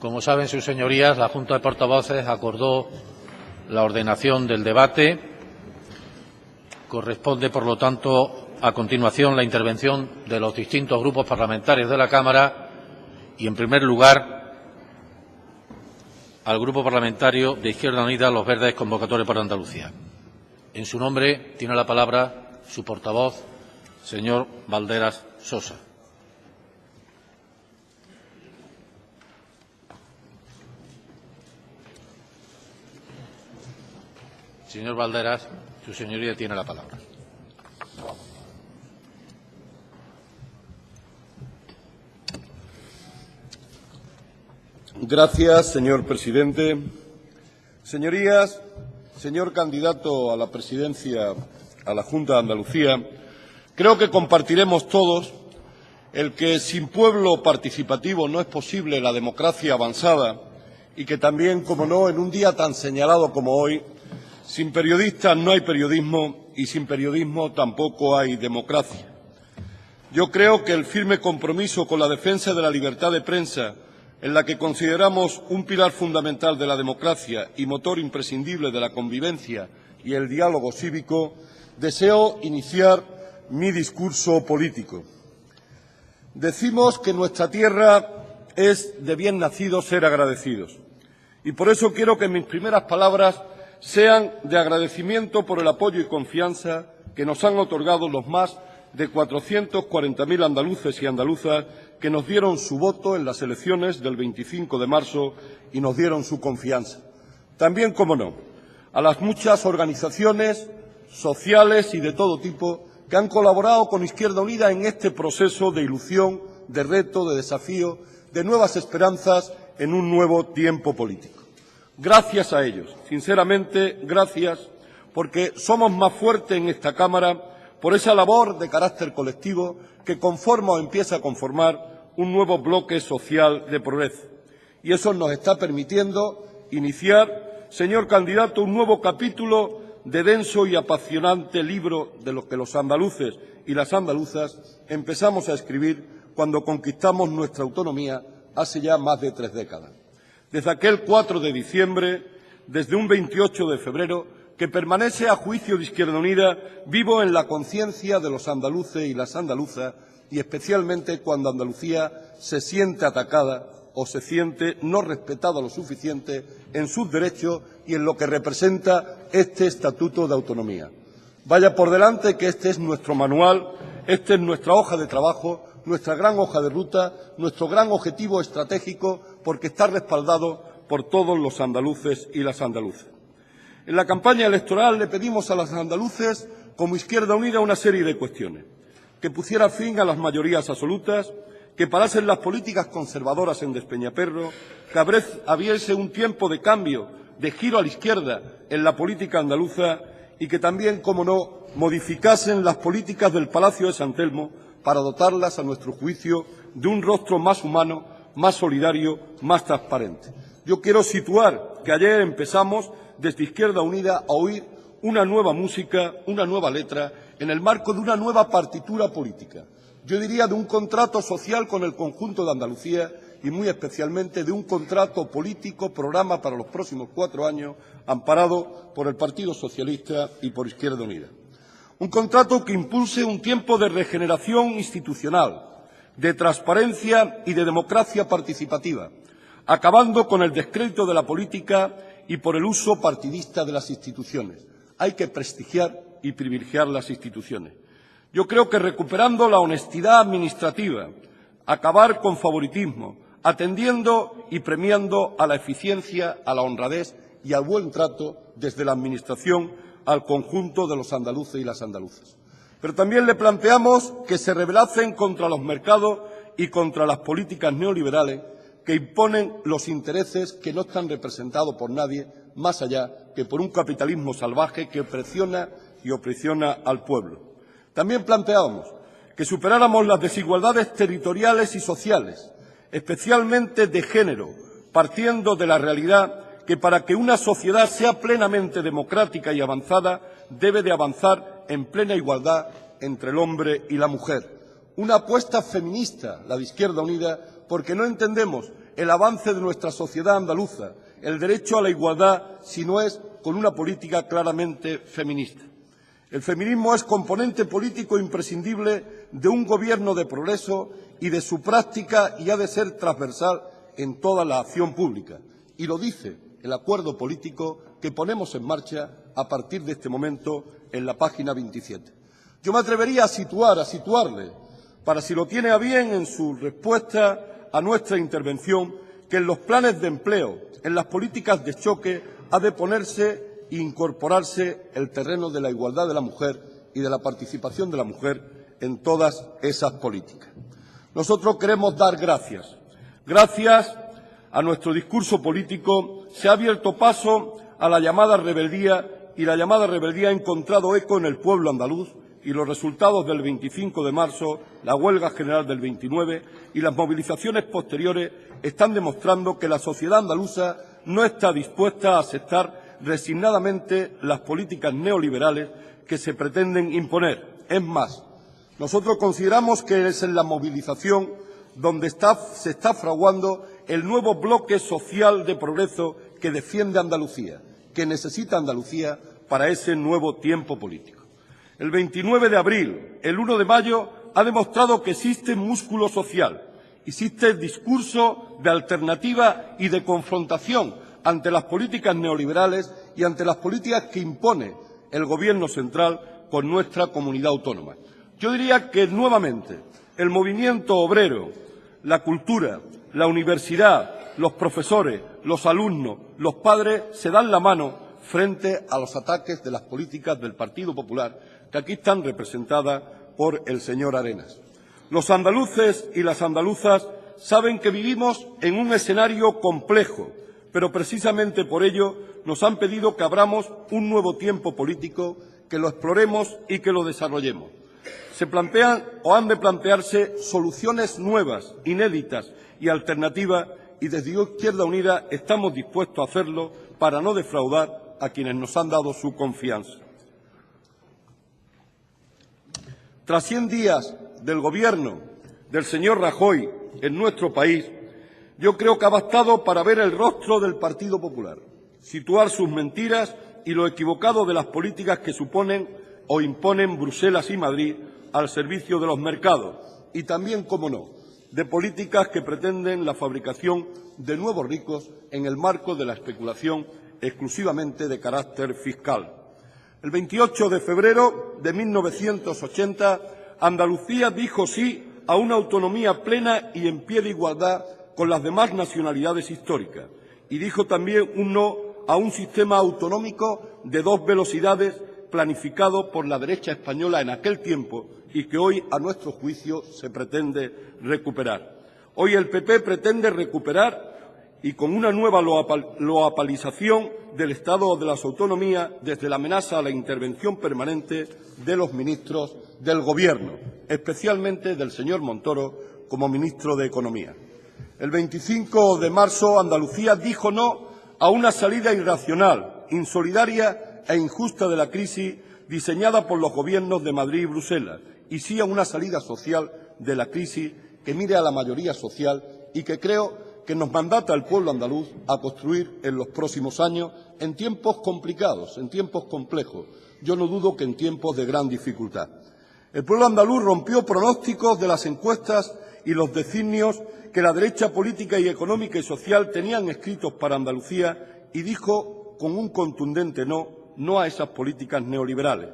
Como saben sus señorías, la Junta de Portavoces acordó la ordenación del debate. Corresponde, por lo tanto, a continuación la intervención de los distintos grupos parlamentarios de la Cámara y, en primer lugar, al Grupo Parlamentario de Izquierda Unida, Los Verdes, Convocatoria por Andalucía. En su nombre tiene la palabra su portavoz, señor Valderas Sosa. Señor Valderas, su señoría tiene la palabra. Gracias, señor presidente. Señorías, señor candidato a la presidencia a la Junta de Andalucía, creo que compartiremos todos el que sin pueblo participativo no es posible la democracia avanzada y que también, como no, en un día tan señalado como hoy, sin periodistas no hay periodismo y sin periodismo tampoco hay democracia. Yo creo que el firme compromiso con la defensa de la libertad de prensa, en la que consideramos un pilar fundamental de la democracia y motor imprescindible de la convivencia y el diálogo cívico, deseo iniciar mi discurso político. Decimos que nuestra tierra es de bien nacidos ser agradecidos, y por eso quiero que mis primeras palabras sean de agradecimiento por el apoyo y confianza que nos han otorgado los más de 440.000 andaluces y andaluzas que nos dieron su voto en las elecciones del 25 de marzo y nos dieron su confianza. También, como no, a las muchas organizaciones sociales y de todo tipo que han colaborado con Izquierda Unida en este proceso de ilusión, de reto, de desafío, de nuevas esperanzas en un nuevo tiempo político. Gracias a ellos, sinceramente, gracias, porque somos más fuertes en esta Cámara por esa labor de carácter colectivo que conforma o empieza a conformar un nuevo bloque social de progreso. Y eso nos está permitiendo iniciar, señor candidato, un nuevo capítulo de denso y apasionante libro de lo que los andaluces y las andaluzas empezamos a escribir cuando conquistamos nuestra autonomía hace ya más de 3 décadas. Desde aquel 4 de diciembre, desde un 28 de febrero, que permanece a juicio de Izquierda Unida vivo en la conciencia de los andaluces y las andaluzas, y especialmente cuando Andalucía se siente atacada o se siente no respetada lo suficiente en sus derechos y en lo que representa este Estatuto de Autonomía. Vaya por delante que este es nuestro manual, esta es nuestra hoja de trabajo, nuestra gran hoja de ruta, nuestro gran objetivo estratégico, porque está respaldado por todos los andaluces y las andaluzas. En la campaña electoral le pedimos a los andaluces, como Izquierda Unida, una serie de cuestiones: que pusiera fin a las mayorías absolutas, que parasen las políticas conservadoras en Despeñaperro, que abriese un tiempo de cambio, de giro a la izquierda en la política andaluza y que también, como no, modificasen las políticas del Palacio de San Telmo para dotarlas, a nuestro juicio, de un rostro más humano, más solidario, más transparente. Yo quiero situar que ayer empezamos, desde Izquierda Unida, a oír una nueva música, una nueva letra, en el marco de una nueva partitura política. Yo diría de un contrato social con el conjunto de Andalucía y muy especialmente de un contrato político, programa para los próximos 4 años, amparado por el Partido Socialista y por Izquierda Unida. Un contrato que impulse un tiempo de regeneración institucional, de transparencia y de democracia participativa, acabando con el descrédito de la política y por el uso partidista de las instituciones. Hay que prestigiar y privilegiar las instituciones. Yo creo que recuperando la honestidad administrativa, acabar con favoritismo, atendiendo y premiando a la eficiencia, a la honradez y al buen trato desde la Administración al conjunto de los andaluces y las andaluzas. Pero también le planteamos que se rebelasen contra los mercados y contra las políticas neoliberales que imponen los intereses que no están representados por nadie, más allá que por un capitalismo salvaje que presiona y opresiona al pueblo. También planteábamos que superáramos las desigualdades territoriales y sociales, especialmente de género, partiendo de la realidad que para que una sociedad sea plenamente democrática y avanzada, debe de avanzar en plena igualdad entre el hombre y la mujer. Una apuesta feminista, la de Izquierda Unida, porque no entendemos el avance de nuestra sociedad andaluza, el derecho a la igualdad, si no es con una política claramente feminista. El feminismo es componente político imprescindible de un gobierno de progreso y de su práctica, y ha de ser transversal en toda la acción pública. Y lo dice el acuerdo político que ponemos en marcha a partir de este momento en la página 27. Yo me atrevería a situarle, para si lo tiene a bien en su respuesta a nuestra intervención, que en los planes de empleo, en las políticas de choque, ha de ponerse e incorporarse el terreno de la igualdad de la mujer y de la participación de la mujer en todas esas políticas. Nosotros queremos dar gracias. Gracias a nuestro discurso político se ha abierto paso a la llamada rebeldía, y la llamada rebeldía ha encontrado eco en el pueblo andaluz, y los resultados del 25 de marzo, la huelga general del 29 y las movilizaciones posteriores están demostrando que la sociedad andaluza no está dispuesta a aceptar resignadamente las políticas neoliberales que se pretenden imponer. Es más, nosotros consideramos que es en la movilización donde se está fraguando el nuevo bloque social de progreso que defiende Andalucía, que necesita Andalucía para ese nuevo tiempo político. El 29 de abril, el 1 de mayo, ha demostrado que existe músculo social, existe discurso de alternativa y de confrontación ante las políticas neoliberales y ante las políticas que impone el Gobierno central con nuestra comunidad autónoma. Yo diría que, nuevamente, el movimiento obrero, la cultura, la universidad, los profesores, los alumnos, los padres se dan la mano frente a los ataques de las políticas del Partido Popular, que aquí están representadas por el señor Arenas. Los andaluces y las andaluzas saben que vivimos en un escenario complejo, pero precisamente por ello nos han pedido que abramos un nuevo tiempo político, que lo exploremos y que lo desarrollemos. Se plantean o han de plantearse soluciones nuevas, inéditas y alternativas, y desde Izquierda Unida estamos dispuestos a hacerlo para no defraudar a quienes nos han dado su confianza. Tras 100 días del Gobierno del señor Rajoy en nuestro país, yo creo que ha bastado para ver el rostro del Partido Popular, situar sus mentiras y lo equivocado de las políticas que suponen o imponen Bruselas y Madrid al servicio de los mercados, y también, cómo no, de políticas que pretenden la fabricación de nuevos ricos en el marco de la especulación exclusivamente de carácter fiscal. El 28 de febrero de 1980, Andalucía dijo sí a una autonomía plena y en pie de igualdad con las demás nacionalidades históricas, y dijo también un no a un sistema autonómico de dos velocidades planificado por la derecha española en aquel tiempo y que hoy, a nuestro juicio, se pretende recuperar. Hoy el PP pretende recuperar, y con una nueva loapalización del Estado de las autonomías, desde la amenaza a la intervención permanente de los ministros del Gobierno, especialmente del señor Montoro como ministro de Economía. El 25 de marzo, Andalucía dijo no a una salida irracional, insolidaria e injusta de la crisis diseñada por los gobiernos de Madrid y Bruselas, y sí a una salida social de la crisis que mire a la mayoría social y que creo que nos mandata el pueblo andaluz a construir en los próximos años, en tiempos complicados, en tiempos complejos. Yo no dudo que en tiempos de gran dificultad. El pueblo andaluz rompió pronósticos de las encuestas y los designios que la derecha política y económica y social tenían escritos para Andalucía, y dijo con un contundente no a esas políticas neoliberales,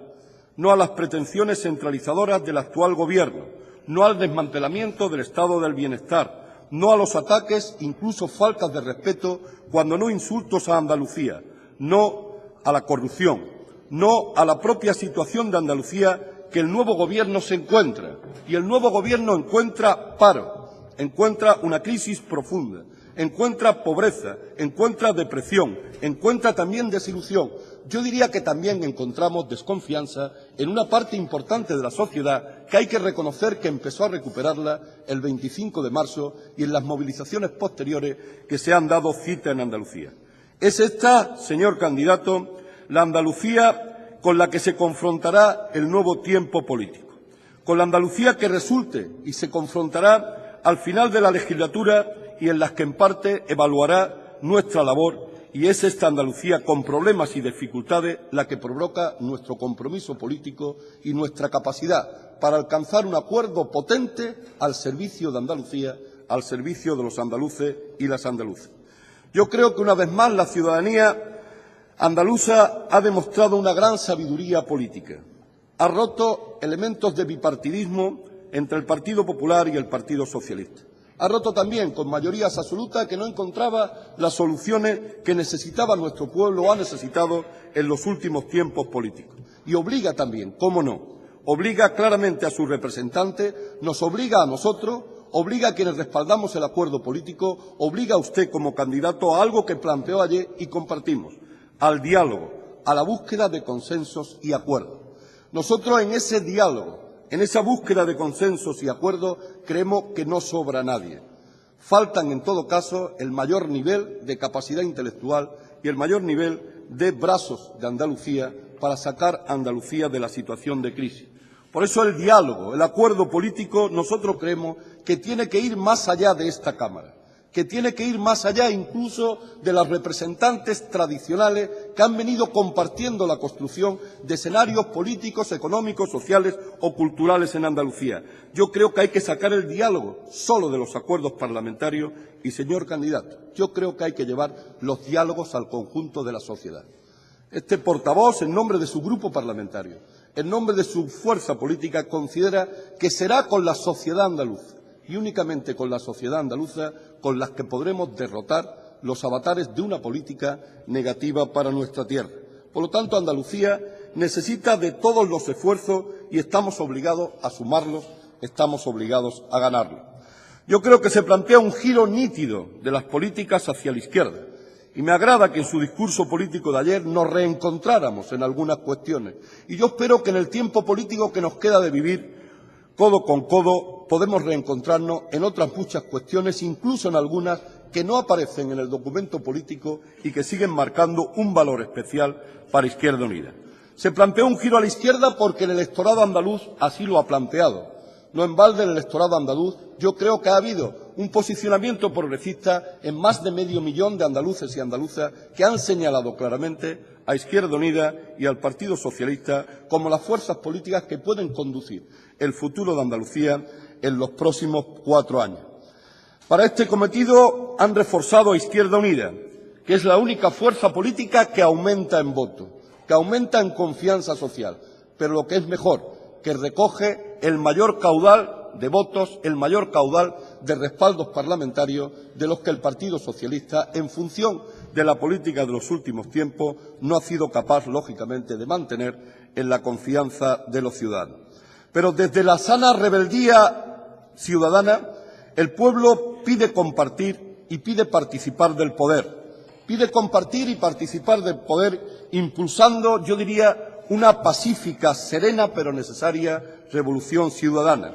no a las pretensiones centralizadoras del actual Gobierno, no al desmantelamiento del Estado del bienestar, no a los ataques, incluso faltas de respeto, cuando no insultos a Andalucía, no a la corrupción, no a la propia situación de Andalucía que el nuevo Gobierno se encuentra. Y el nuevo Gobierno encuentra paro, encuentra una crisis profunda, encuentra pobreza, encuentra depresión, encuentra también desilusión. Yo diría que también encontramos desconfianza en una parte importante de la sociedad que hay que reconocer que empezó a recuperarla el 25 de marzo y en las movilizaciones posteriores que se han dado cita en Andalucía. Es esta, señor candidato, la Andalucía con la que se confrontará el nuevo tiempo político, con la Andalucía que resulte y se confrontará al final de la legislatura y en las que en parte evaluará nuestra labor, y es esta Andalucía con problemas y dificultades la que provoca nuestro compromiso político y nuestra capacidad para alcanzar un acuerdo potente al servicio de Andalucía, al servicio de los andaluces y las andaluzas. Yo creo que una vez más la ciudadanía andaluza ha demostrado una gran sabiduría política. Ha roto elementos de bipartidismo entre el Partido Popular y el Partido Socialista. Ha roto también con mayorías absolutas que no encontraba las soluciones que necesitaba nuestro pueblo o ha necesitado en los últimos tiempos políticos. Y obliga también, cómo no, obliga claramente a sus representantes, nos obliga a nosotros, obliga a quienes respaldamos el acuerdo político, obliga a usted como candidato a algo que planteó ayer y compartimos, al diálogo, a la búsqueda de consensos y acuerdos. Nosotros en ese diálogo, en esa búsqueda de consensos y acuerdos, creemos que no sobra nadie. Faltan, en todo caso, el mayor nivel de capacidad intelectual y el mayor nivel de brazos de Andalucía para sacar a Andalucía de la situación de crisis. Por eso el diálogo, el acuerdo político, nosotros creemos que tiene que ir más allá de esta Cámara, que tiene que ir más allá incluso de las representantes tradicionales que han venido compartiendo la construcción de escenarios políticos, económicos, sociales o culturales en Andalucía. Yo creo que hay que sacar el diálogo solo de los acuerdos parlamentarios y, señor candidato, yo creo que hay que llevar los diálogos al conjunto de la sociedad. Este portavoz, en nombre de su grupo parlamentario, en nombre de su fuerza política, considera que será con la sociedad andaluza y únicamente con la sociedad andaluza con las que podremos derrotar los avatares de una política negativa para nuestra tierra. Por lo tanto, Andalucía necesita de todos los esfuerzos y estamos obligados a sumarlos, estamos obligados a ganarlos. Yo creo que se plantea un giro nítido de las políticas hacia la izquierda y me agrada que en su discurso político de ayer nos reencontráramos en algunas cuestiones. Y yo espero que en el tiempo político que nos queda de vivir, codo con codo, podemos reencontrarnos en otras muchas cuestiones, incluso en algunas que no aparecen en el documento político y que siguen marcando un valor especial para Izquierda Unida. Se planteó un giro a la izquierda porque el electorado andaluz así lo ha planteado. No en balde el electorado andaluz, yo creo que ha habido un posicionamiento progresista en más de medio millón de andaluces y andaluzas que han señalado claramente a Izquierda Unida y al Partido Socialista como las fuerzas políticas que pueden conducir el futuro de Andalucía en los próximos 4 años. Para este cometido han reforzado a Izquierda Unida, que es la única fuerza política que aumenta en votos, que aumenta en confianza social, pero lo que es mejor, que recoge el mayor caudal de votos, el mayor caudal de respaldos parlamentarios de los que el Partido Socialista, en función de la política de los últimos tiempos, no ha sido capaz, lógicamente, de mantener en la confianza de los ciudadanos. Pero desde la sana rebeldía ciudadana, el pueblo pide compartir y pide participar del poder. Pide compartir y participar del poder impulsando, yo diría, una pacífica, serena pero necesaria revolución ciudadana.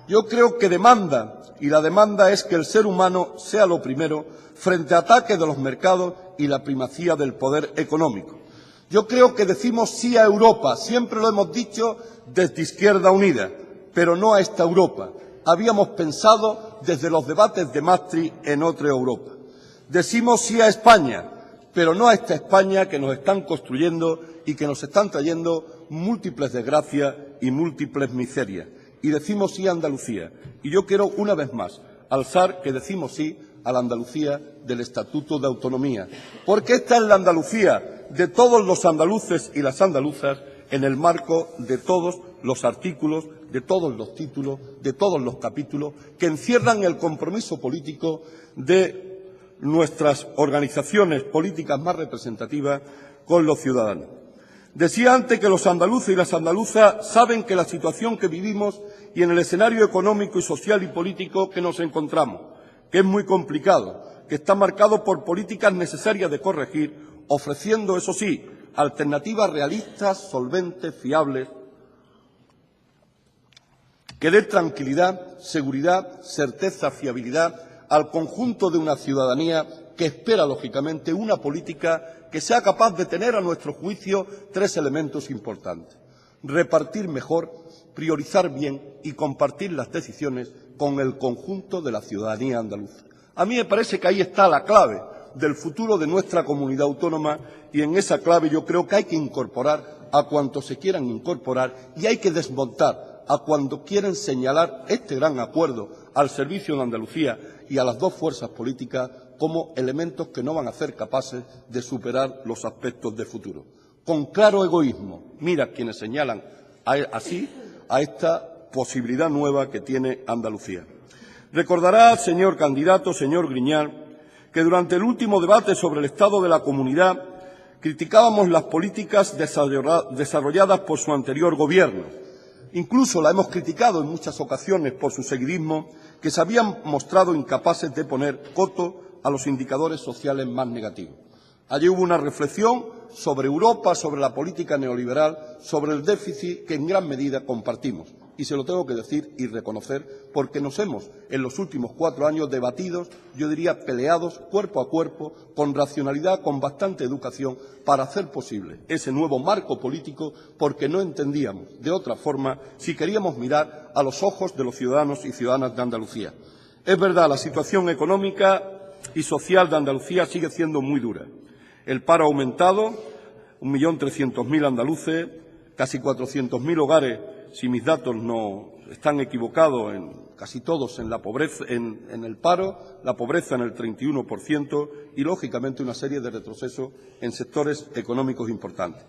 Yo creo que demanda, y la demanda es que el ser humano sea lo primero frente a ataques de los mercados y la primacía del poder económico. Yo creo que decimos sí a Europa, siempre lo hemos dicho desde Izquierda Unida, pero no a esta Europa. Habíamos pensado desde los debates de Maastricht en otra Europa. Decimos sí a España, pero no a esta España que nos están construyendo y que nos están trayendo múltiples desgracias y múltiples miserias. Y decimos sí a Andalucía. Y yo quiero, una vez más, alzar que decimos sí a la Andalucía del Estatuto de Autonomía, porque esta es la Andalucía de todos los andaluces y las andaluzas en el marco de todos los artículos, de todos los títulos, de todos los capítulos que encierran el compromiso político de nuestras organizaciones políticas más representativas con los ciudadanos. Decía antes que los andaluces y las andaluzas saben que la situación que vivimos y en el escenario económico y social y político que nos encontramos, que es muy complicado, que está marcado por políticas necesarias de corregir, ofreciendo, eso sí, alternativas realistas, solventes, fiables, que dé tranquilidad, seguridad, certeza, fiabilidad al conjunto de una ciudadanía que espera, lógicamente, una política que sea capaz de tener, a nuestro juicio, 3 elementos importantes. Repartir mejor, priorizar bien y compartir las decisiones con el conjunto de la ciudadanía andaluza. A mí me parece que ahí está la clave del futuro de nuestra comunidad autónoma y en esa clave yo creo que hay que incorporar a cuantos se quieran incorporar y hay que desmontar a cuando quieren señalar este gran acuerdo al servicio de Andalucía y a las dos fuerzas políticas como elementos que no van a ser capaces de superar los aspectos de futuro. Con claro egoísmo, mira quienes señalan así a esta posibilidad nueva que tiene Andalucía. Recordará, señor candidato, señor Griñán, que durante el último debate sobre el estado de la comunidad criticábamos las políticas desarrolladas por su anterior gobierno. Incluso la hemos criticado en muchas ocasiones por su seguidismo, que se habían mostrado incapaces de poner coto a los indicadores sociales más negativos. Allí hubo una reflexión sobre Europa, sobre la política neoliberal, sobre el déficit que en gran medida compartimos. Y se lo tengo que decir y reconocer porque nos hemos, en los últimos 4 años, debatidos, yo diría peleados, cuerpo a cuerpo, con racionalidad, con bastante educación, para hacer posible ese nuevo marco político, porque no entendíamos de otra forma si queríamos mirar a los ojos de los ciudadanos y ciudadanas de Andalucía. Es verdad, la situación económica y social de Andalucía sigue siendo muy dura. El paro ha aumentado, 1.300.000 andaluces, casi 400.000 hogares, si mis datos no están equivocados, casi todos en la pobreza, en el paro, la pobreza en el 31% y, lógicamente, una serie de retrocesos en sectores económicos importantes.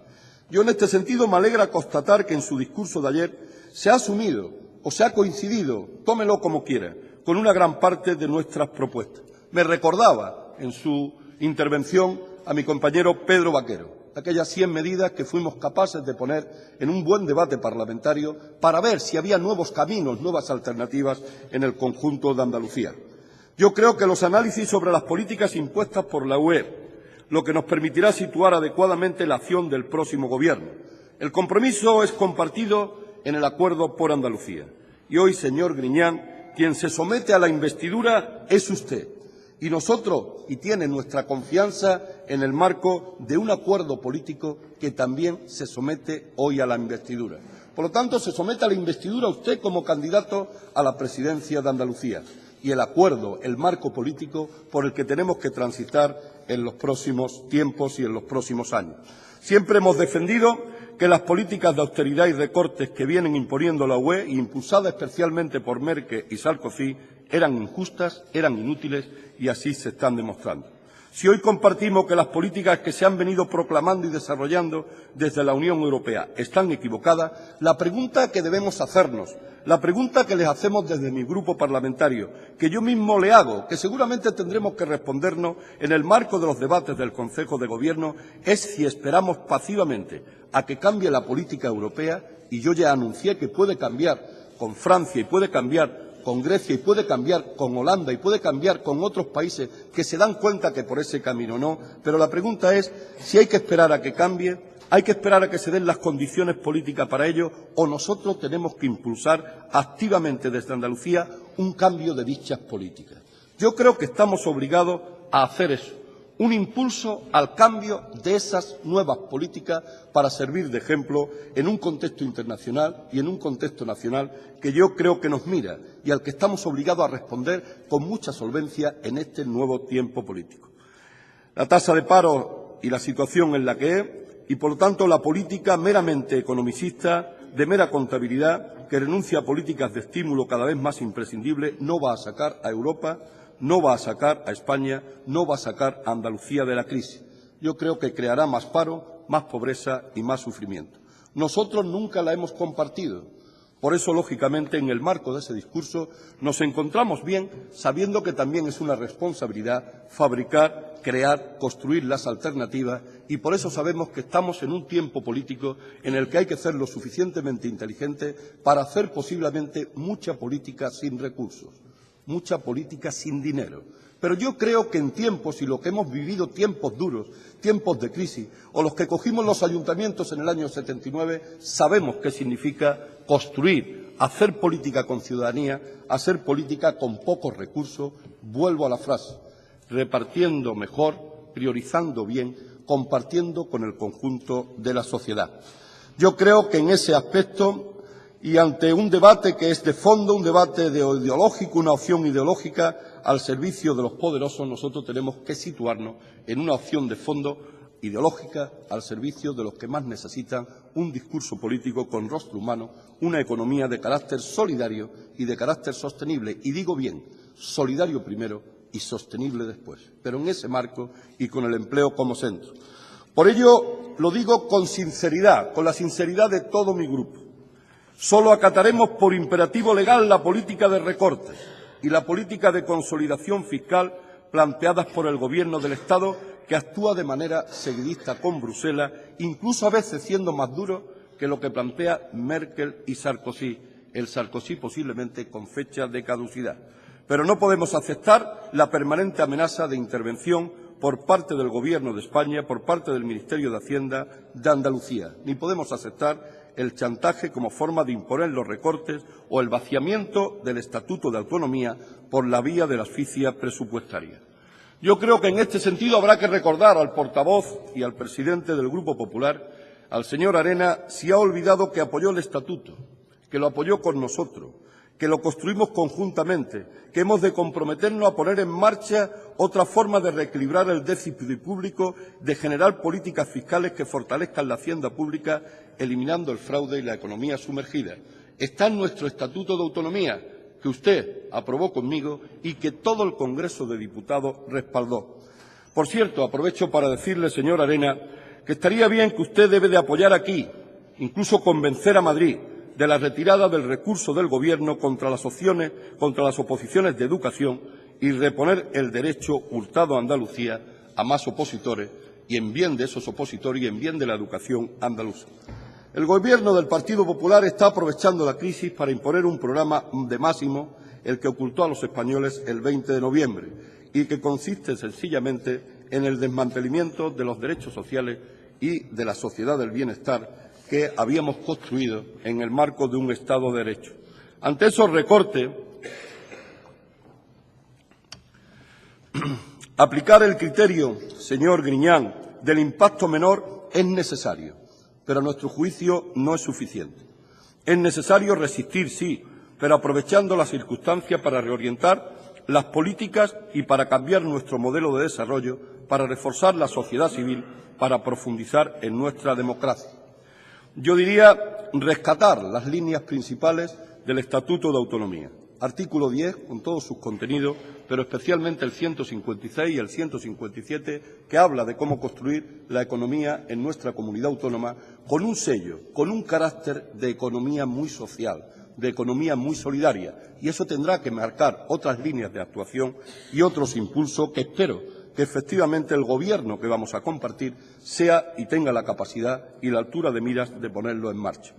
Yo, en este sentido, me alegra constatar que en su discurso de ayer se ha asumido o se ha coincidido, tómelo como quiera, con una gran parte de nuestras propuestas. Me recordaba en su intervención a mi compañero Pedro Vaquero, aquellas 100 medidas que fuimos capaces de poner en un buen debate parlamentario para ver si había nuevos caminos, nuevas alternativas en el conjunto de Andalucía. Yo creo que los análisis sobre las políticas impuestas por la UE, lo que nos permitirá situar adecuadamente la acción del próximo Gobierno. El compromiso es compartido en el acuerdo por Andalucía. Y hoy, señor Griñán, quien se somete a la investidura es usted. Y nosotros, y tiene nuestra confianza en el marco de un acuerdo político que también se somete hoy a la investidura. Por lo tanto, se somete a la investidura usted como candidato a la presidencia de Andalucía y el acuerdo, el marco político por el que tenemos que transitar en los próximos tiempos y en los próximos años. Siempre hemos defendido que las políticas de austeridad y recortes que vienen imponiendo la UE, impulsadas especialmente por Merkel y Sarkozy, eran injustas, eran inútiles y así se están demostrando. Si hoy compartimos que las políticas que se han venido proclamando y desarrollando desde la Unión Europea están equivocadas, la pregunta que debemos hacernos, la pregunta que les hacemos desde mi grupo parlamentario, que yo mismo le hago, que seguramente tendremos que respondernos en el marco de los debates del Consejo de Gobierno, es si esperamos pasivamente a que cambie la política europea, y yo ya anuncié que puede cambiar con Francia y puede cambiar con Grecia y puede cambiar con Holanda y puede cambiar con otros países que se dan cuenta que por ese camino no, pero la pregunta es si hay que esperar a que cambie, hay que esperar a que se den las condiciones políticas para ello o nosotros tenemos que impulsar activamente desde Andalucía un cambio de dichas políticas. Yo creo que estamos obligados a hacer eso, un impulso al cambio de esas nuevas políticas para servir de ejemplo en un contexto internacional y en un contexto nacional que yo creo que nos mira y al que estamos obligados a responder con mucha solvencia en este nuevo tiempo político. La tasa de paro y la situación en la que es, y por lo tanto la política meramente economicista, de mera contabilidad, que renuncia a políticas de estímulo cada vez más imprescindibles, no va a sacar a Europa, no va a sacar a España, no va a sacar a Andalucía de la crisis. Yo creo que creará más paro, más pobreza y más sufrimiento. Nosotros nunca la hemos compartido. Por eso, lógicamente, en el marco de ese discurso nos encontramos bien, sabiendo que también es una responsabilidad fabricar, crear, construir las alternativas y por eso sabemos que estamos en un tiempo político en el que hay que ser lo suficientemente inteligente para hacer posiblemente mucha política sin recursos, mucha política sin dinero. Pero yo creo que en tiempos, y lo que hemos vivido, tiempos duros, tiempos de crisis, o los que cogimos los ayuntamientos en el año 79, sabemos qué significa construir, hacer política con ciudadanía, hacer política con pocos recursos, vuelvo a la frase, repartiendo mejor, priorizando bien, compartiendo con el conjunto de la sociedad. Yo creo que en ese aspecto, y ante un debate que es de fondo, un debate ideológico, una opción ideológica, al servicio de los poderosos, nosotros tenemos que situarnos en una opción de fondo ideológica al servicio de los que más necesitan un discurso político con rostro humano, una economía de carácter solidario y de carácter sostenible. Y digo bien, solidario primero y sostenible después, pero en ese marco y con el empleo como centro. Por ello, lo digo con sinceridad, con la sinceridad de todo mi grupo. Solo acataremos por imperativo legal la política de recortes y la política de consolidación fiscal planteadas por el Gobierno del Estado, que actúa de manera seguidista con Bruselas, incluso a veces siendo más duro que lo que plantea Merkel y Sarkozy, el Sarkozy posiblemente con fecha de caducidad. Pero no podemos aceptar la permanente amenaza de intervención por parte del Gobierno de España, por parte del Ministerio de Hacienda de Andalucía, ni podemos aceptar el chantaje como forma de imponer los recortes o el vaciamiento del Estatuto de Autonomía por la vía de la asfixia presupuestaria. Yo creo que en este sentido habrá que recordar al portavoz y al presidente del Grupo Popular, al señor Arena, si ha olvidado que apoyó el Estatuto, que lo apoyó con nosotros, que lo construimos conjuntamente, que hemos de comprometernos a poner en marcha otra forma de reequilibrar el déficit público, de generar políticas fiscales que fortalezcan la hacienda pública, eliminando el fraude y la economía sumergida. Está en nuestro Estatuto de Autonomía, que usted aprobó conmigo y que todo el Congreso de Diputados respaldó. Por cierto, aprovecho para decirle, señor Arena, que estaría bien que usted debe de apoyar aquí, incluso convencer a Madrid, de la retirada del recurso del Gobierno contra las oposiciones de educación y reponer el derecho hurtado a Andalucía a más opositores y en bien de esos opositores y en bien de la educación andaluza. El Gobierno del Partido Popular está aprovechando la crisis para imponer un programa de máximo, el que ocultó a los españoles el 20 de noviembre, y que consiste sencillamente en el desmantelamiento de los derechos sociales y de la sociedad del bienestar que habíamos construido en el marco de un Estado de Derecho. Ante esos recortes, aplicar el criterio, señor Griñán, del impacto menor es necesario, pero a nuestro juicio no es suficiente. Es necesario resistir, sí, pero aprovechando las circunstancias para reorientar las políticas y para cambiar nuestro modelo de desarrollo, para reforzar la sociedad civil, para profundizar en nuestra democracia. Yo diría rescatar las líneas principales del Estatuto de Autonomía. Artículo 10, con todos sus contenidos, pero especialmente el 156 y el 157, que habla de cómo construir la economía en nuestra comunidad autónoma con un sello, con un carácter de economía muy social, de economía muy solidaria. Y eso tendrá que marcar otras líneas de actuación y otros impulsos que espero que efectivamente el Gobierno que vamos a compartir sea y tenga la capacidad y la altura de miras de ponerlo en marcha.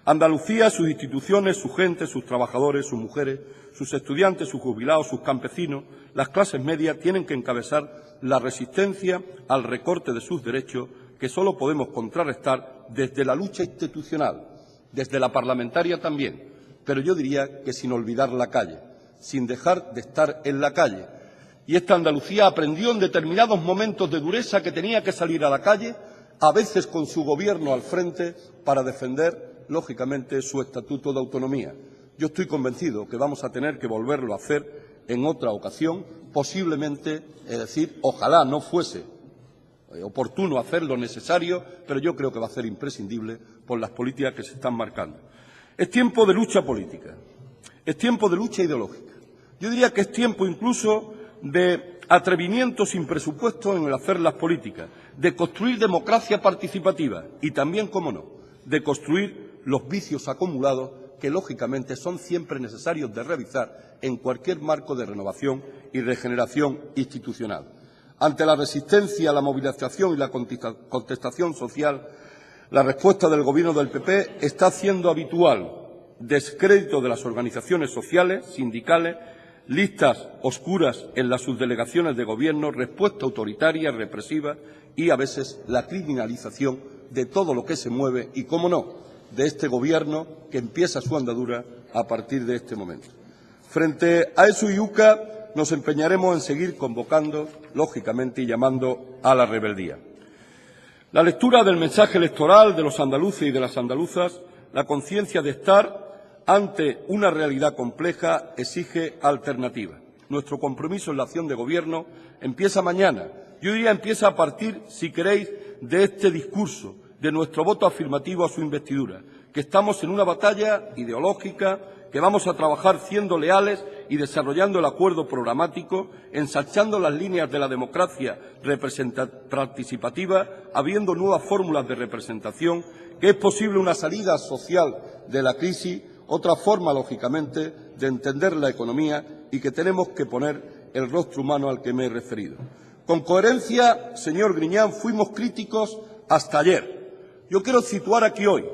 Andalucía, sus instituciones, su gente, sus trabajadores, sus mujeres, sus estudiantes, sus jubilados, sus campesinos, las clases medias tienen que encabezar la resistencia al recorte de sus derechos que solo podemos contrarrestar desde la lucha institucional, desde la parlamentaria también, pero yo diría que sin olvidar la calle, sin dejar de estar en la calle. Y esta Andalucía aprendió en determinados momentos de dureza que tenía que salir a la calle, a veces con su Gobierno al frente, para defender, lógicamente, su Estatuto de Autonomía. Yo estoy convencido que vamos a tener que volverlo a hacer en otra ocasión, posiblemente, es decir, ojalá no fuese oportuno hacer lo necesario, pero yo creo que va a ser imprescindible por las políticas que se están marcando. Es tiempo de lucha política, es tiempo de lucha ideológica. Yo diría que es tiempo incluso de atrevimiento sin presupuesto en el hacer las políticas, de construir democracia participativa y también, cómo no, de construir los vicios acumulados que, lógicamente, son siempre necesarios de revisar en cualquier marco de renovación y regeneración institucional. Ante la resistencia, la movilización y la contestación social, la respuesta del Gobierno del PP está siendo habitual: descrédito de las organizaciones sociales, sindicales, listas oscuras en las subdelegaciones de Gobierno, respuesta autoritaria, represiva y, a veces, la criminalización de todo lo que se mueve y, cómo no, de este Gobierno que empieza su andadura a partir de este momento. Frente a eso, IUCA, nos empeñaremos en seguir convocando, lógicamente, y llamando a la rebeldía. La lectura del mensaje electoral de los andaluces y de las andaluzas, la conciencia de estar ante una realidad compleja, exige alternativas. nuestro compromiso en la acción de Gobierno, empieza mañana. Yo diría empieza a partir, si queréis, de este discurso, de nuestro voto afirmativo a su investidura, que estamos en una batalla ideológica, que vamos a trabajar siendo leales y desarrollando el acuerdo programático, ensanchando las líneas de la democracia participativa, abriendo nuevas fórmulas de representación, que es posible una salida social de la crisis, otra forma, lógicamente, de entender la economía y que tenemos que poner el rostro humano al que me he referido. Con coherencia, señor Griñán, fuimos críticos hasta ayer. Yo quiero situar aquí hoy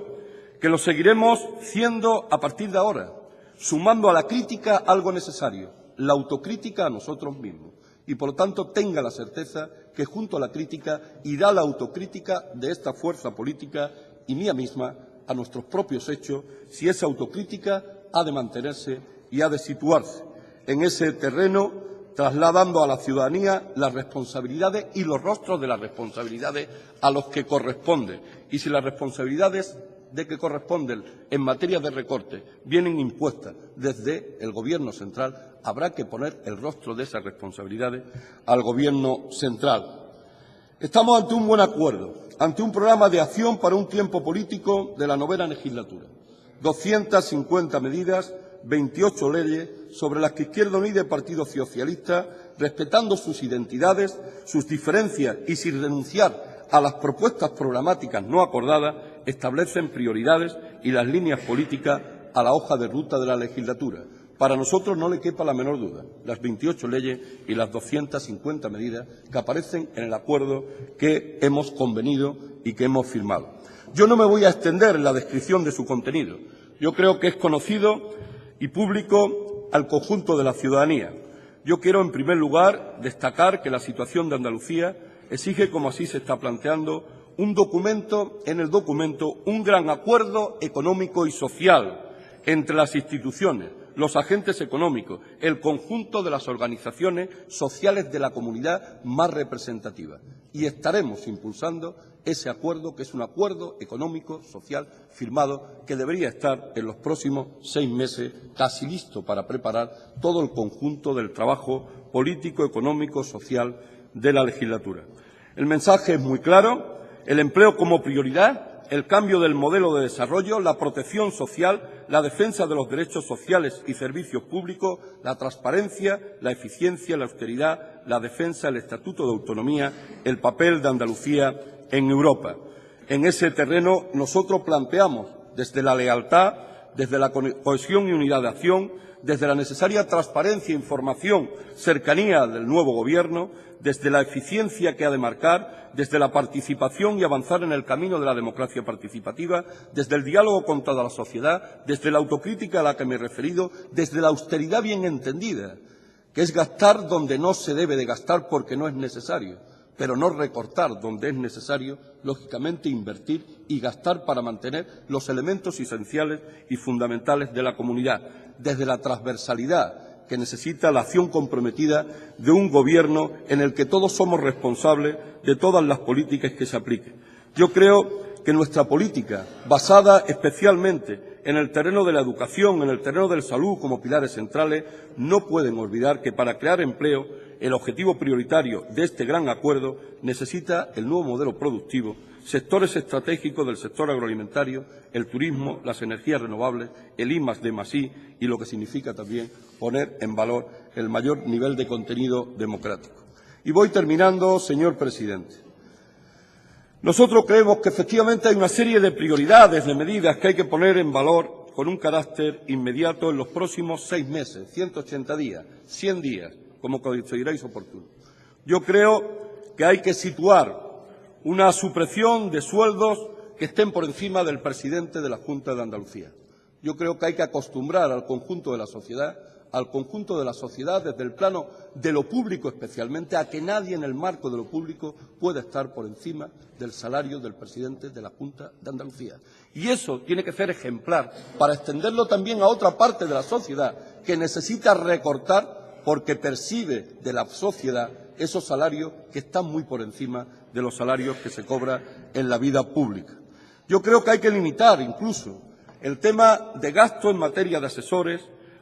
que lo seguiremos siendo a partir de ahora, sumando a la crítica algo necesario, la autocrítica a nosotros mismos. Y, por lo tanto, tenga la certeza que junto a la crítica irá la autocrítica de esta fuerza política y mía misma a nuestros propios hechos, si esa autocrítica ha de mantenerse y ha de situarse en ese terreno, trasladando a la ciudadanía las responsabilidades y los rostros de las responsabilidades a los que corresponden. Y si las responsabilidades de que corresponden en materia de recorte vienen impuestas desde el Gobierno central, habrá que poner el rostro de esas responsabilidades al Gobierno central. Estamos ante un buen acuerdo, ante un programa de acción para un tiempo político de la 9ª legislatura. 250 medidas, 28 leyes sobre las que Izquierda Unida y Partido Socialista, respetando sus identidades, sus diferencias y sin renunciar a las propuestas programáticas no acordadas, establecen prioridades y las líneas políticas a la hoja de ruta de la legislatura. Para nosotros no le quepa la menor duda, las 28 leyes y las 250 medidas que aparecen en el acuerdo que hemos convenido y que hemos firmado. Yo no me voy a extender en la descripción de su contenido. Yo creo que es conocido y público al conjunto de la ciudadanía. Yo quiero, en primer lugar, destacar que la situación de Andalucía exige, como así se está planteando, un documento, un gran acuerdo económico y social entre las instituciones, los agentes económicos, el conjunto de las organizaciones sociales de la comunidad más representativa. Y estaremos impulsando ese acuerdo, que es un acuerdo económico, social, firmado, que debería estar en los próximos 6 meses casi listo para preparar todo el conjunto del trabajo político, económico, social de la legislatura. El mensaje es muy claro: el empleo como prioridad, el cambio del modelo de desarrollo, la protección social, la defensa de los derechos sociales y servicios públicos, la transparencia, la eficiencia, la austeridad, la defensa, el Estatuto de Autonomía, el papel de Andalucía en Europa. En ese terreno nosotros planteamos desde la lealtad, desde la cohesión y unidad de acción, desde la necesaria transparencia, información, cercanía del nuevo Gobierno, desde la eficiencia que ha de marcar, desde la participación y avanzar en el camino de la democracia participativa, desde el diálogo con toda la sociedad, desde la autocrítica a la que me he referido, desde la austeridad bien entendida, que es gastar donde no se debe de gastar porque no es necesario, pero no recortar donde es necesario, lógicamente invertir y gastar para mantener los elementos esenciales y fundamentales de la comunidad, desde la transversalidad que necesita la acción comprometida de un Gobierno en el que todos somos responsables de todas las políticas que se apliquen. Yo creo que nuestra política, basada especialmente en el terreno de la educación, en el terreno de la salud como pilares centrales, no pueden olvidar que para crear empleo el objetivo prioritario de este gran acuerdo necesita el nuevo modelo productivo, sectores estratégicos del sector agroalimentario, el turismo, las energías renovables, el I+D+I y lo que significa también poner en valor el mayor nivel de contenido democrático. Y voy terminando, señor presidente. Nosotros creemos que efectivamente hay una serie de prioridades, de medidas que hay que poner en valor con un carácter inmediato en los próximos 6 meses, 180 días, 100 días, como consideráis oportuno. Yo creo que hay que situar una supresión de sueldos que estén por encima del presidente de la Junta de Andalucía. Yo creo que hay que acostumbrar al conjunto de la sociedad desde el plano de lo público especialmente, a que nadie en el marco de lo público pueda estar por encima del salario del presidente de la Junta de Andalucía. Y eso tiene que ser ejemplar para extenderlo también a otra parte de la sociedad que necesita recortar porque percibe de la sociedad esos salarios que están muy por encima de los salarios que se cobran en la vida pública. Yo creo que hay que limitar incluso el tema de gasto en materia de asesores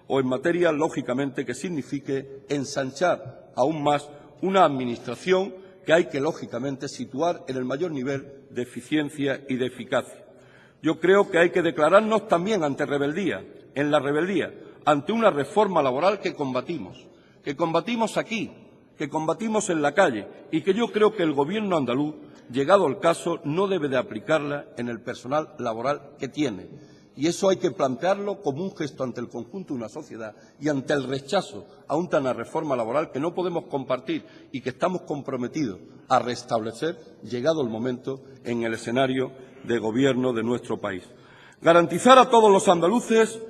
o en materia, lógicamente, que signifique ensanchar aún más una Administración que hay que, lógicamente, situar en el mayor nivel de eficiencia y de eficacia. Yo creo que hay que declararnos también ante en la rebeldía, ante una reforma laboral que combatimos aquí, que combatimos en la calle y que yo creo que el Gobierno andaluz, llegado el caso, no debe de aplicarla en el personal laboral que tiene. Y eso hay que plantearlo como un gesto ante el conjunto de una sociedad y ante el rechazo a una reforma laboral que no podemos compartir y que estamos comprometidos a restablecer, llegado el momento, en el escenario de gobierno de nuestro país. Garantizar a todos los andaluces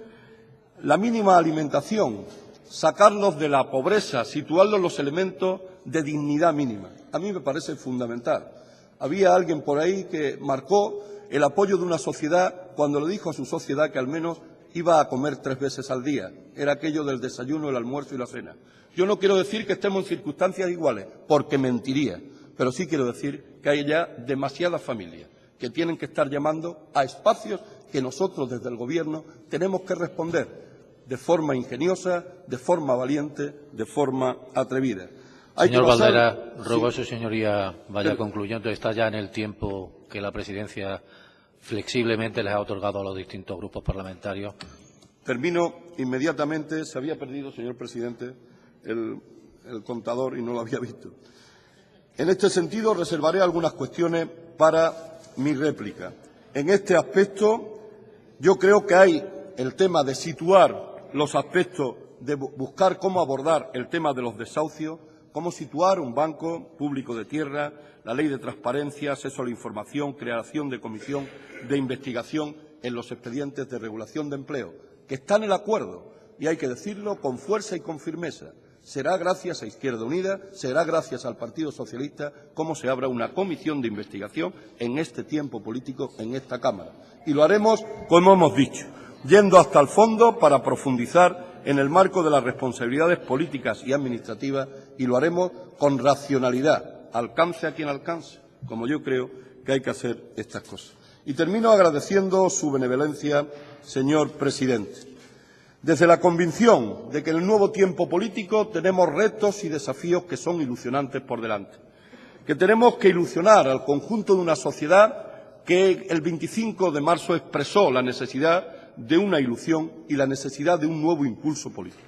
la mínima alimentación, sacarlos de la pobreza, situarlos en los elementos de dignidad mínima. A mí me parece fundamental. Había alguien por ahí que marcó el apoyo de una sociedad cuando le dijo a su sociedad que al menos iba a comer 3 veces al día. Era aquello del desayuno, el almuerzo y la cena. Yo no quiero decir que estemos en circunstancias iguales, porque mentiría, pero sí quiero decir que hay ya demasiadas familias que tienen que estar llamando a espacios que nosotros desde el Gobierno tenemos que responder de forma ingeniosa, de forma valiente, de forma atrevida. Señor Valdera, ruego a su señoría vaya concluyendo. Está ya en el tiempo que la Presidencia flexiblemente les ha otorgado a los distintos grupos parlamentarios. Termino inmediatamente. Se había perdido, señor presidente, el contador y no lo había visto. En este sentido, reservaré algunas cuestiones para mi réplica. En este aspecto, yo creo que hay el tema de situar los aspectos, de buscar cómo abordar el tema de los desahucios, cómo situar un banco público de tierra, la ley de transparencia, acceso a la información, creación de comisión de investigación en los expedientes de regulación de empleo, que está en el acuerdo, y hay que decirlo con fuerza y con firmeza. Será gracias a Izquierda Unida, será gracias al Partido Socialista, cómo se abra una comisión de investigación en este tiempo político en esta Cámara. Y lo haremos, como hemos dicho, yendo hasta el fondo para profundizar en el marco de las responsabilidades políticas y administrativas, y lo haremos con racionalidad, alcance a quien alcance, como yo creo que hay que hacer estas cosas. Y termino agradeciendo su benevolencia, señor presidente. Desde la convicción de que en el nuevo tiempo político tenemos retos y desafíos que son ilusionantes por delante, que tenemos que ilusionar al conjunto de una sociedad que el 25 de marzo expresó la necesidad de una ilusión y la necesidad de un nuevo impulso político.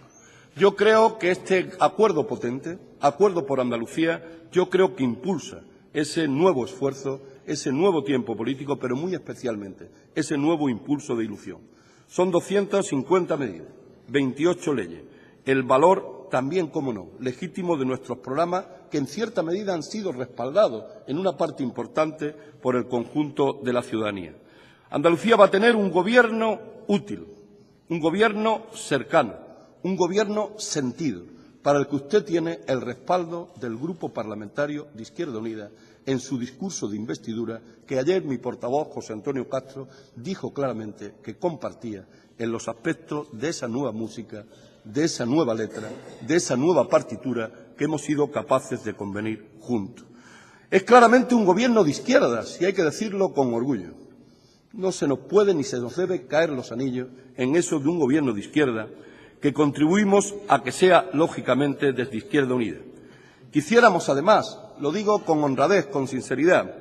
Yo creo que este acuerdo potente, Acuerdo por Andalucía, yo creo que impulsa ese nuevo esfuerzo, ese nuevo tiempo político, pero muy especialmente ese nuevo impulso de ilusión. Son 250 medidas, 28 leyes, el valor también, como no, legítimo de nuestros programas que en cierta medida han sido respaldados en una parte importante por el conjunto de la ciudadanía. Andalucía va a tener un gobierno útil, un gobierno cercano, un gobierno sentido, para el que usted tiene el respaldo del Grupo Parlamentario de Izquierda Unida en su discurso de investidura, que ayer mi portavoz, José Antonio Castro, dijo claramente que compartía en los aspectos de esa nueva música, de esa nueva letra, de esa nueva partitura que hemos sido capaces de convenir juntos. Es claramente un gobierno de izquierdas, y hay que decirlo con orgullo. No se nos puede ni se nos debe caer los anillos en eso de un gobierno de izquierda que contribuimos a que sea, lógicamente, desde Izquierda Unida. Quisiéramos, además, lo digo con honradez, con sinceridad,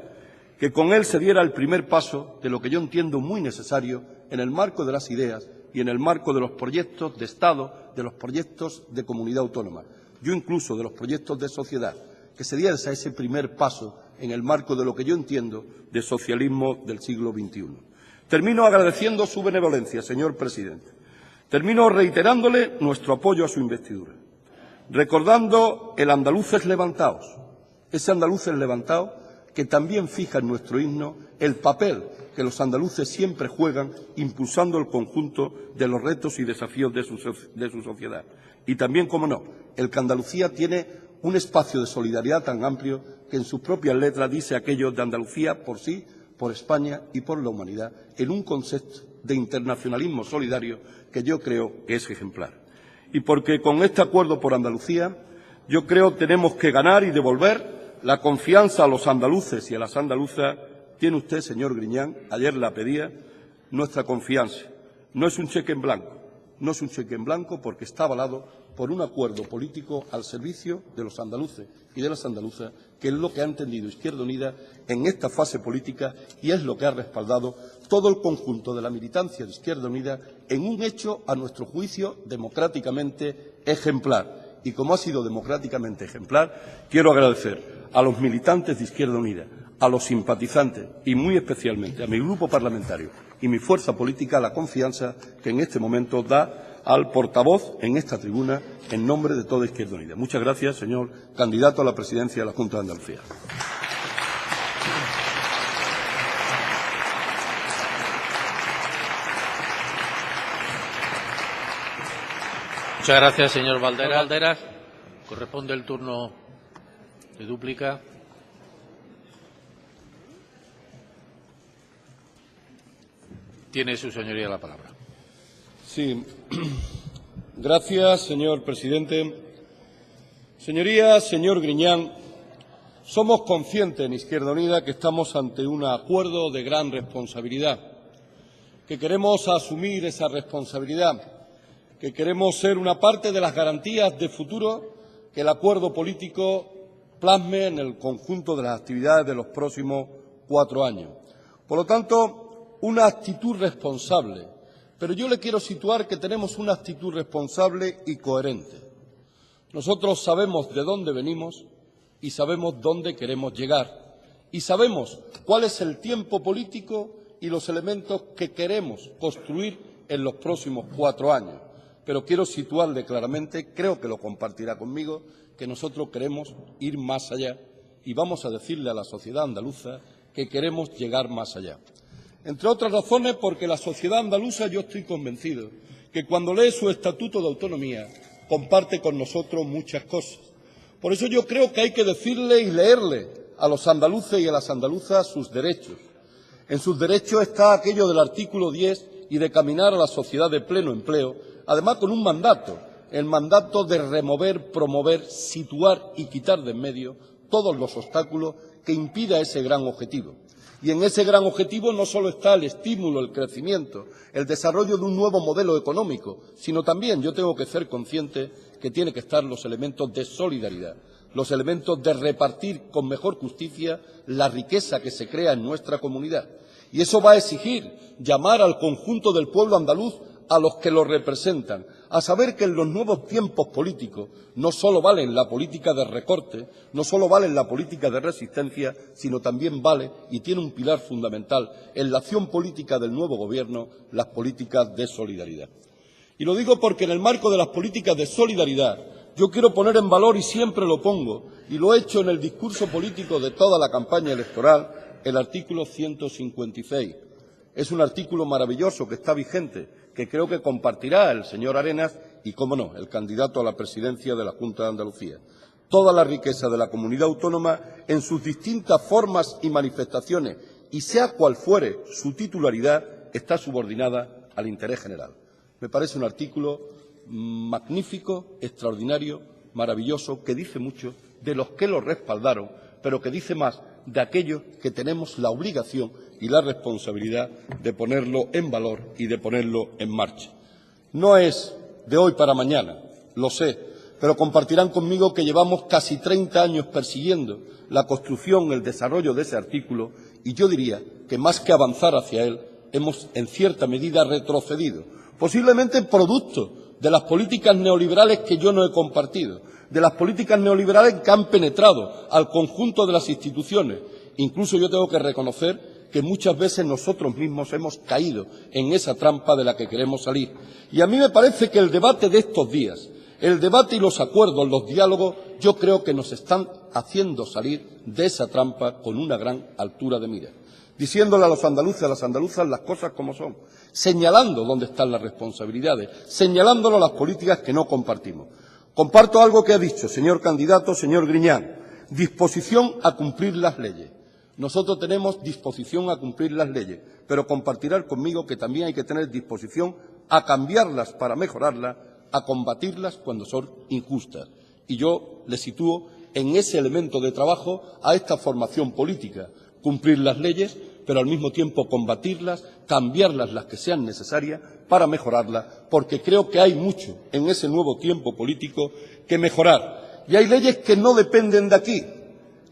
que con él se diera el primer paso de lo que yo entiendo muy necesario en el marco de las ideas y en el marco de los proyectos de Estado, de los proyectos de comunidad autónoma, yo incluso de los proyectos de sociedad, que se diera ese primer paso en el marco de lo que yo entiendo de socialismo del siglo XXI. Termino agradeciendo su benevolencia, señor presidente. Termino reiterándole nuestro apoyo a su investidura, recordando el Andaluces Levantaos, ese Andaluces Levantaos que también fija en nuestro himno el papel que los andaluces siempre juegan impulsando el conjunto de los retos y desafíos de su sociedad. Y también, como no, el que Andalucía tiene un espacio de solidaridad tan amplio que en sus propias letras dice aquello de Andalucía por sí, por España y por la humanidad, en un concepto de internacionalismo solidario que yo creo que es ejemplar. Y porque con este acuerdo por Andalucía, yo creo que tenemos que ganar y devolver la confianza a los andaluces y a las andaluzas. Tiene usted, señor Griñán, ayer la pedía, nuestra confianza. No es un cheque en blanco, no es un cheque en blanco porque está avalado por un acuerdo político al servicio de los andaluces y de las andaluzas, que es lo que ha entendido Izquierda Unida en esta fase política y es lo que ha respaldado todo el conjunto de la militancia de Izquierda Unida en un hecho, a nuestro juicio, democráticamente ejemplar. Y como ha sido democráticamente ejemplar, quiero agradecer a los militantes de Izquierda Unida, a los simpatizantes y muy especialmente a mi grupo parlamentario y mi fuerza política la confianza que en este momento da al portavoz en esta tribuna en nombre de toda Izquierda Unida. Muchas gracias, señor candidato a la presidencia de la Junta de Andalucía. Muchas gracias, señor Valderas. Corresponde el turno de dúplica. Tiene su señoría la palabra. Sí. Gracias, señor presidente. Señorías, señor Griñán, somos conscientes en Izquierda Unida que estamos ante un acuerdo de gran responsabilidad, que queremos asumir esa responsabilidad, que queremos ser una parte de las garantías de futuro que el acuerdo político plasme en el conjunto de las actividades de los próximos 4 años. Por lo tanto, una actitud responsable. Pero yo le quiero situar que tenemos una actitud responsable y coherente. Nosotros sabemos de dónde venimos y sabemos dónde queremos llegar. Y sabemos cuál es el tiempo político y los elementos que queremos construir en los próximos 4 años. Pero quiero situarle claramente, creo que lo compartirá conmigo, que nosotros queremos ir más allá y vamos a decirle a la sociedad andaluza que queremos llegar más allá. Entre otras razones, porque la sociedad andaluza, yo estoy convencido, que cuando lee su Estatuto de Autonomía comparte con nosotros muchas cosas. Por eso yo creo que hay que decirle y leerle a los andaluces y a las andaluzas sus derechos. En sus derechos está aquello del artículo 10 y de caminar a la sociedad de pleno empleo, además con un mandato, el mandato de remover, promover, situar y quitar de en medio todos los obstáculos que impida ese gran objetivo. Y en ese gran objetivo no solo está el estímulo, el crecimiento, el desarrollo de un nuevo modelo económico, sino también yo tengo que ser consciente que tiene que estar los elementos de solidaridad, los elementos de repartir con mejor justicia la riqueza que se crea en nuestra comunidad. Y eso va a exigir llamar al conjunto del pueblo andaluz, a los que lo representan, a saber que en los nuevos tiempos políticos no solo valen la política de recorte, no solo vale la política de resistencia, sino también vale y tiene un pilar fundamental en la acción política del nuevo Gobierno, las políticas de solidaridad. Y lo digo porque en el marco de las políticas de solidaridad yo quiero poner en valor, y siempre lo pongo, y lo he hecho en el discurso político de toda la campaña electoral, el artículo 156. Es un artículo maravilloso que está vigente, que creo que compartirá el señor Arenas y, cómo no, el candidato a la presidencia de la Junta de Andalucía. Toda la riqueza de la comunidad autónoma en sus distintas formas y manifestaciones, y sea cual fuere su titularidad, está subordinada al interés general. Me parece un artículo magnífico, extraordinario, maravilloso, que dice mucho de los que lo respaldaron, pero que dice más de aquellos que tenemos la obligación y la responsabilidad de ponerlo en valor y de ponerlo en marcha. No es de hoy para mañana, lo sé, pero compartirán conmigo que llevamos casi 30 años persiguiendo la construcción, el desarrollo de ese artículo, y yo diría que más que avanzar hacia él, hemos en cierta medida retrocedido, posiblemente producto de las políticas neoliberales que yo no he compartido, de las políticas neoliberales que han penetrado al conjunto de las instituciones. Incluso yo tengo que reconocer que muchas veces nosotros mismos hemos caído en esa trampa de la que queremos salir. Y a mí me parece que el debate de estos días, el debate y los acuerdos, los diálogos, yo creo que nos están haciendo salir de esa trampa con una gran altura de mira, diciéndole a los andaluces y a las andaluzas las cosas como son, señalando dónde están las responsabilidades, señalándolo las políticas que no compartimos. Comparto algo que ha dicho, señor candidato, señor Griñán, disposición a cumplir las leyes. Nosotros tenemos disposición a cumplir las leyes, pero compartirán conmigo que también hay que tener disposición a cambiarlas para mejorarlas, a combatirlas cuando son injustas. Y yo le sitúo en ese elemento de trabajo a esta formación política, cumplir las leyes, pero al mismo tiempo combatirlas, cambiarlas las que sean necesarias para mejorarlas, porque creo que hay mucho en ese nuevo tiempo político que mejorar. Y hay leyes que no dependen de aquí,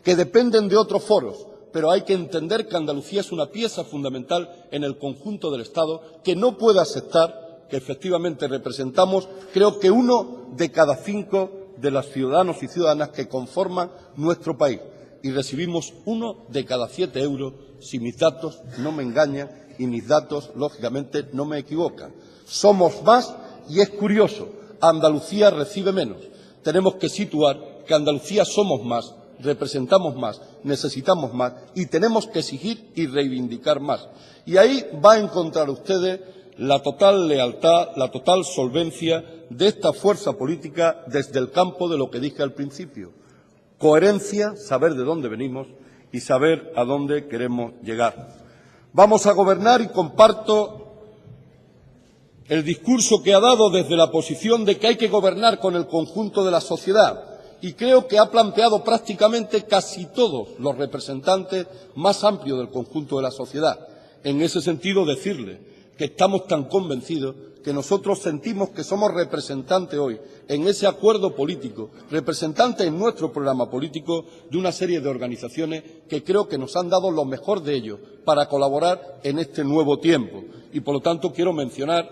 que dependen de otros foros, pero hay que entender que Andalucía es una pieza fundamental en el conjunto del Estado que no puede aceptar que efectivamente representamos, creo que 1 de cada 5 de los ciudadanos y ciudadanas que conforman nuestro país, y recibimos 1 de cada 7 euros, si mis datos no me engañan y mis datos, lógicamente, no me equivocan. Somos más y es curioso, Andalucía recibe menos. Tenemos que situar que Andalucía somos más, representamos más, necesitamos más y tenemos que exigir y reivindicar más. Y ahí va a encontrar ustedes la total lealtad, la total solvencia de esta fuerza política desde el campo de lo que dije al principio. Coherencia, saber de dónde venimos y saber a dónde queremos llegar. Vamos a gobernar y comparto el discurso que ha dado desde la posición de que hay que gobernar con el conjunto de la sociedad y creo que ha planteado prácticamente casi todos los representantes más amplios del conjunto de la sociedad. En ese sentido, decirle que estamos tan convencidos que nosotros sentimos que somos representantes hoy en ese acuerdo político, representantes en nuestro programa político de una serie de organizaciones que creo que nos han dado lo mejor de ellos para colaborar en este nuevo tiempo. Y, por lo tanto, quiero mencionar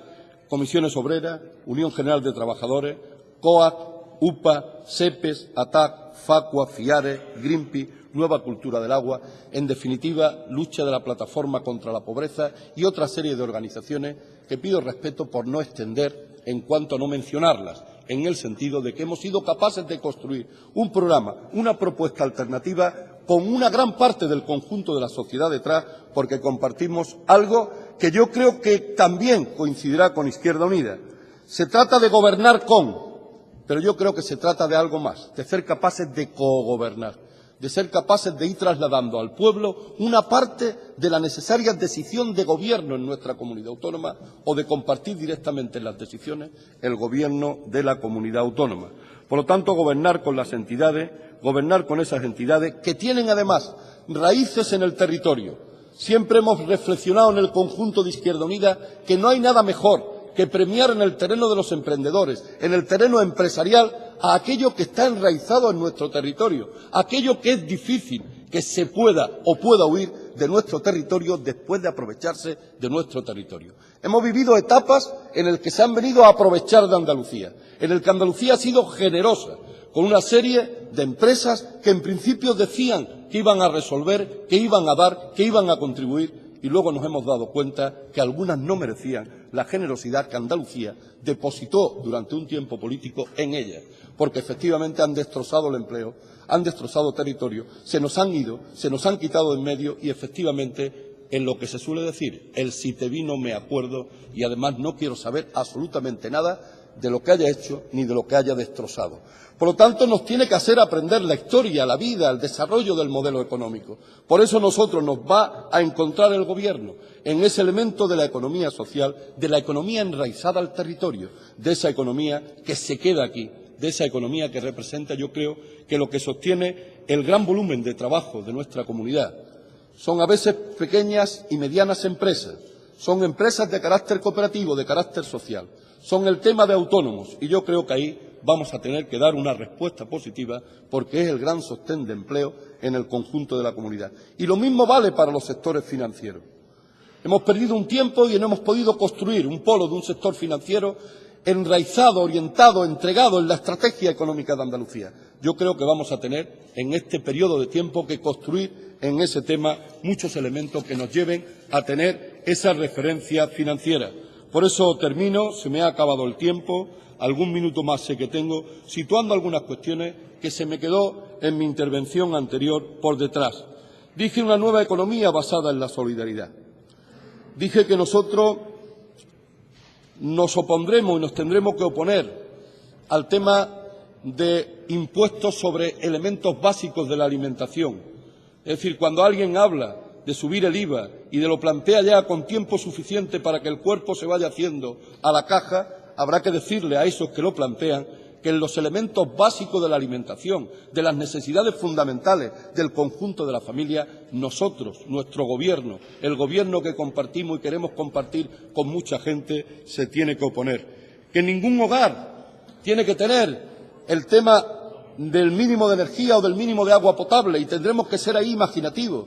Comisiones Obreras, Unión General de Trabajadores, COAC, UPA, SEPES, ATAC, FACUA, FIARES, Greenpeace, Nueva Cultura del Agua, en definitiva, lucha de la plataforma contra la pobreza y otra serie de organizaciones que pido respeto por no extender en cuanto a no mencionarlas, en el sentido de que hemos sido capaces de construir un programa, una propuesta alternativa con una gran parte del conjunto de la sociedad detrás, porque compartimos algo que yo creo que también coincidirá con Izquierda Unida. Se trata de gobernar con, pero yo creo que se trata de algo más, de ser capaces de cogobernar, de ser capaces de ir trasladando al pueblo una parte de la necesaria decisión de gobierno en nuestra comunidad autónoma o de compartir directamente en las decisiones el gobierno de la comunidad autónoma. Por lo tanto, gobernar con las entidades, gobernar con esas entidades que tienen además raíces en el territorio. Siempre hemos reflexionado en el conjunto de Izquierda Unida que no hay nada mejor que premiar en el terreno de los emprendedores, en el terreno empresarial, a aquello que está enraizado en nuestro territorio, aquello que es difícil que se pueda o pueda huir de nuestro territorio después de aprovecharse de nuestro territorio. Hemos vivido etapas en las que se han venido a aprovechar de Andalucía, en las que Andalucía ha sido generosa con una serie de empresas que en principio decían que iban a resolver, que iban a dar, que iban a contribuir, y luego nos hemos dado cuenta que algunas no merecían la generosidad que Andalucía depositó durante un tiempo político en ellas, porque efectivamente han destrozado el empleo, han destrozado territorio, se nos han ido, se nos han quitado de en medio y efectivamente en lo que se suele decir, el si te vi no me acuerdo y además no quiero saber absolutamente nada de lo que haya hecho ni de lo que haya destrozado. Por lo tanto, nos tiene que hacer aprender la historia, la vida, el desarrollo del modelo económico. Por eso nosotros nos va a encontrar el Gobierno en ese elemento de la economía social, de la economía enraizada al territorio, de esa economía que se queda aquí, de esa economía que representa, yo creo, que lo que sostiene el gran volumen de trabajo de nuestra comunidad. Son a veces pequeñas y medianas empresas, son empresas de carácter cooperativo, de carácter social, son el tema de autónomos y yo creo que ahí vamos a tener que dar una respuesta positiva porque es el gran sostén de empleo en el conjunto de la comunidad. Y lo mismo vale para los sectores financieros. Hemos perdido un tiempo y no hemos podido construir un polo de un sector financiero enraizado, orientado, entregado en la estrategia económica de Andalucía. Yo creo que vamos a tener en este periodo de tiempo que construir en ese tema muchos elementos que nos lleven a tener esa referencia financiera. Por eso termino, se me ha acabado el tiempo, algún minuto más sé que tengo, situando algunas cuestiones que se me quedó en mi intervención anterior por detrás. Dije una nueva economía basada en la solidaridad. Dije que nosotros nos opondremos y nos tendremos que oponer al tema de impuestos sobre elementos básicos de la alimentación. Es decir, cuando alguien habla de subir el IVA y de lo plantea ya con tiempo suficiente para que el cuerpo se vaya haciendo a la caja, habrá que decirle a esos que lo plantean que en los elementos básicos de la alimentación, de las necesidades fundamentales del conjunto de la familia, nosotros, nuestro Gobierno, el Gobierno que compartimos y queremos compartir con mucha gente, se tiene que oponer. Que ningún hogar tiene que tener el tema del mínimo de energía o del mínimo de agua potable, y tendremos que ser ahí imaginativos,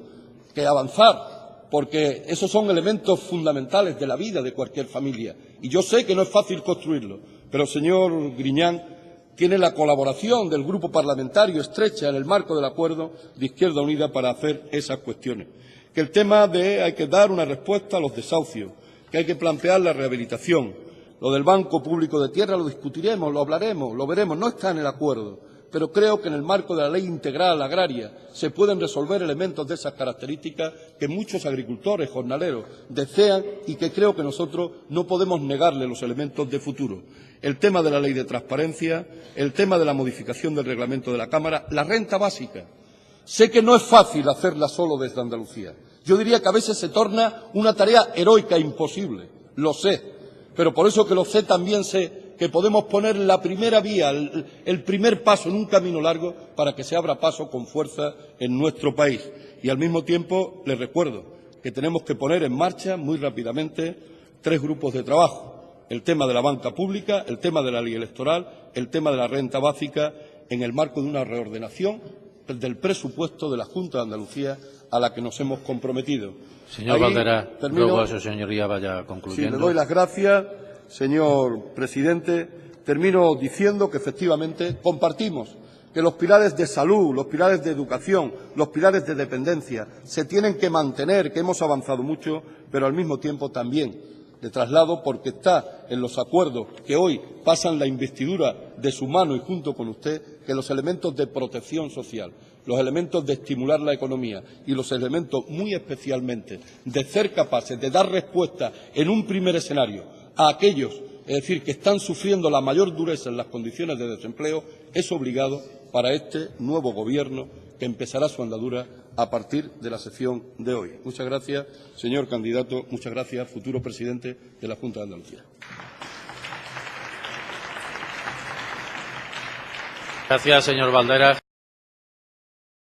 que avanzar, porque esos son elementos fundamentales de la vida de cualquier familia. Y yo sé que no es fácil construirlo, pero, señor Griñán, tiene la colaboración del Grupo Parlamentario estrecha en el marco del acuerdo de Izquierda Unida para hacer esas cuestiones. Que el tema de hay que dar una respuesta a los desahucios, que hay que plantear la rehabilitación. Lo del Banco Público de Tierra lo discutiremos, lo hablaremos, lo veremos, no está en el acuerdo. Pero creo que en el marco de la Ley Integral Agraria se pueden resolver elementos de esas características que muchos agricultores, jornaleros, desean y que creo que nosotros no podemos negarle los elementos de futuro. El tema de la Ley de Transparencia, el tema de la modificación del reglamento de la Cámara, la renta básica. Sé que no es fácil hacerla solo desde Andalucía. Yo diría que a veces se torna una tarea heroica e imposible, lo sé, pero por eso que lo sé también sé que podemos poner la primera vía, el primer paso en un camino largo para que se abra paso con fuerza en nuestro país. Y al mismo tiempo les recuerdo que tenemos que poner en marcha muy rápidamente 3 grupos de trabajo. El tema de la banca pública, el tema de la ley electoral, el tema de la renta básica, en el marco de una reordenación del presupuesto de la Junta de Andalucía a la que nos hemos comprometido. Señor Valderas, ruego a su señoría vaya concluyendo. Sí, le doy las gracias, señor presidente. Termino diciendo que efectivamente compartimos que los pilares de salud, los pilares de educación, los pilares de dependencia se tienen que mantener, que hemos avanzado mucho, pero al mismo tiempo también le traslado, porque está en los acuerdos que hoy pasan la investidura de su mano y junto con usted, que los elementos de protección social, los elementos de estimular la economía y los elementos muy especialmente de ser capaces de dar respuesta en un primer escenario a aquellos, es decir, que están sufriendo la mayor dureza en las condiciones de desempleo, es obligado para este nuevo Gobierno que empezará su andadura a partir de la sesión de hoy. Muchas gracias, señor candidato. Muchas gracias, futuro presidente de la Junta de Andalucía. Gracias, señor Valderas.